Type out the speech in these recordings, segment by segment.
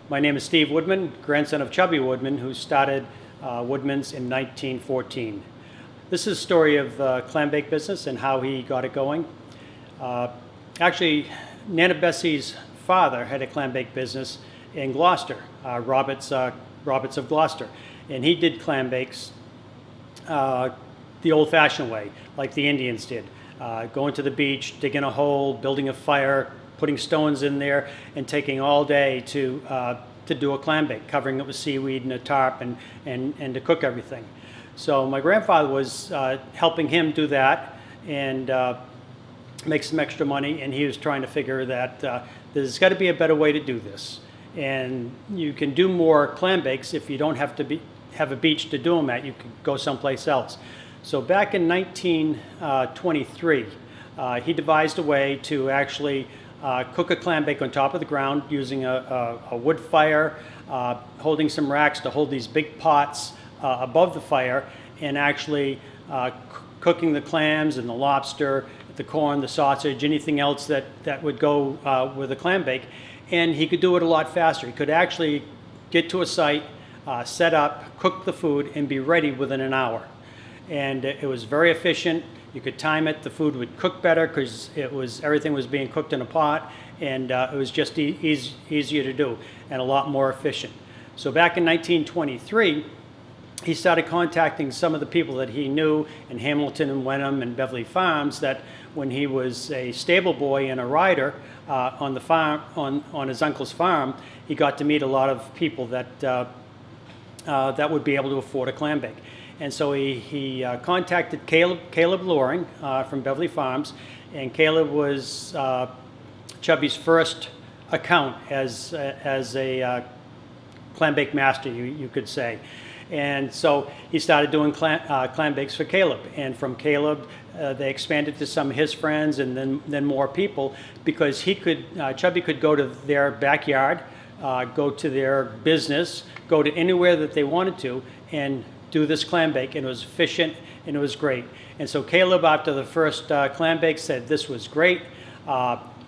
My name is Steve Woodman, grandson of Chubby Woodman, who started Woodman's in 1914. This is a story of the Clambake business and how he got it going. Actually, Nana Bessie's father had a Clambake business in Gloucester, Roberts of Gloucester, and he did Clambakes the old-fashioned way, like the Indians did, going to the beach, digging a hole, building a fire, putting stones in there, and taking all day to do a clambake, covering it with seaweed and a tarp and to cook everything. So my grandfather was helping him do that and make some extra money, and he was trying to figure that there's got to be a better way to do this. And you can do more clambakes if you don't have to have a beach to do them at. You can go someplace else. So back in 1923, he devised a way to actually cook a clambake on top of the ground using a wood fire, holding some racks to hold these big pots above the fire, and actually cooking the clams and the lobster, the corn, the sausage, anything else that would go with a clambake. And he could do it a lot faster. He could actually get to a site, set up, cook the food, and be ready within an hour. And it was very efficient. You could time it. The food would cook better because everything was being cooked in a pot, and it was just easier to do and a lot more efficient. So back in 1923, he started contacting some of the people that he knew in Hamilton and Wenham and Beverly Farms, that when he was a stable boy and a rider on the farm, on his uncle's farm, he got to meet a lot of people that would be able to afford a clambake. And so he contacted Caleb Loring from Beverly Farms, and Caleb was Chubby's first account as a clambake master, you could say. And so he started doing clambakes for Caleb, and from Caleb they expanded to some of his friends, and then more people, because Chubby could go to their backyard, go to their business, go to anywhere that they wanted to, and do this clambake, and it was efficient and it was great. And so Caleb, after the first clambake, said this was great.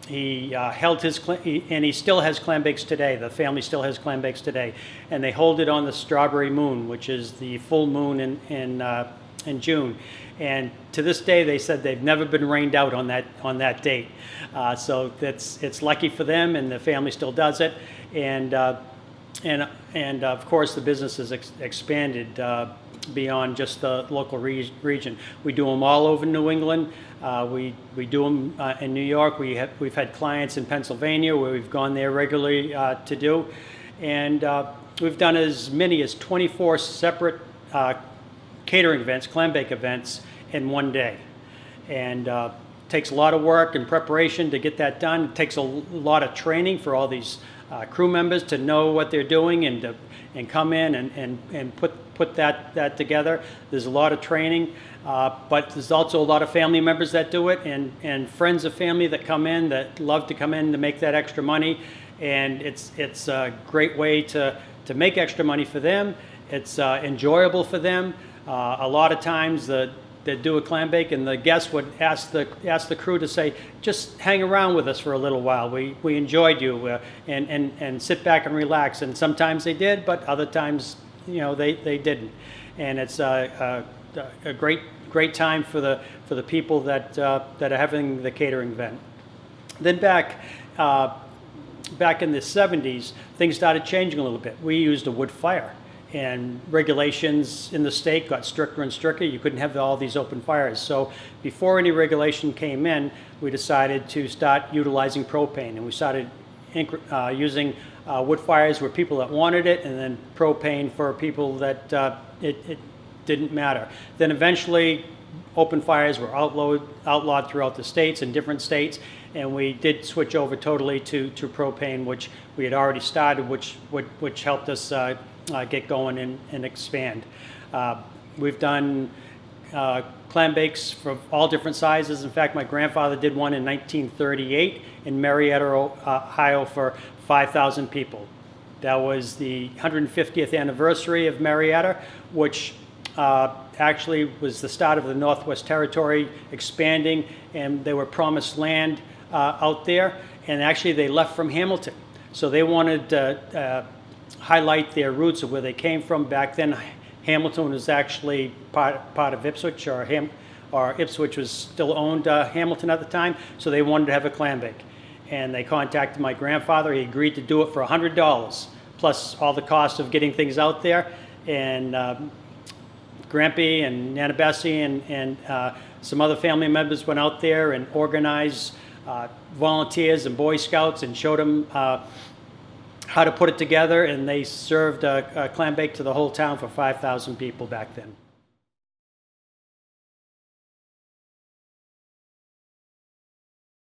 He held his, and he still has clambakes today. The family still has clambakes today, and they hold it on the Strawberry Moon, which is the full moon in June. And to this day, they said they've never been rained out on that date. So it's lucky for them, and the family still does it. And of course, the business has expanded beyond just the local region. We do them all over New England. We do them in New York. We've had clients in Pennsylvania where we've gone there regularly to do. And we've done as many as 24 separate catering events, clambake events, in one day. And it takes a lot of work and preparation to get that done. It takes a lot of training for all these crew members to know what they're doing and come in and put that together. There's a lot of training, but there's also a lot of family members that do it, and friends of family that come in, that love to come in to make that extra money. And it's a great way to make extra money for them. It's enjoyable for them. A lot of times they'd do a clambake, and the guests would ask the crew to say, just hang around with us for a little while. We enjoyed you, and sit back and relax. And sometimes they did, but other times, they didn't. And it's a great time for the people that are having the catering event. Then back in the 70s, things started changing a little bit. We used a wood fire, and regulations in the state got stricter and stricter. You couldn't have all these open fires. So before any regulation came in, we decided to start utilizing propane, and we started using wood fires where people that wanted it, and then propane for people that it didn't matter. Then eventually open fires were outlawed throughout the states, in different states, and we did switch over totally to propane, which we had already started, which helped us get going and expand. We've done clambakes for all different sizes. In fact, my grandfather did one in 1938 in Marietta, Ohio, for 5,000 people. That was the 150th anniversary of Marietta, which actually was the start of the Northwest Territory expanding, and they were promised land out there, and actually they left from Hamilton. So they wanted to highlight their roots of where they came from. Back then, Hamilton was actually part of Ipswich, or Ipswich was still owned Hamilton at the time, so they wanted to have a clambake. And they contacted my grandfather. He agreed to do it for $100, plus all the cost of getting things out there. And Grampy and Nana Bessie and some other family members went out there and organized volunteers and Boy Scouts and showed them how to put it together, and they served a clambake to the whole town for 5,000 people back then.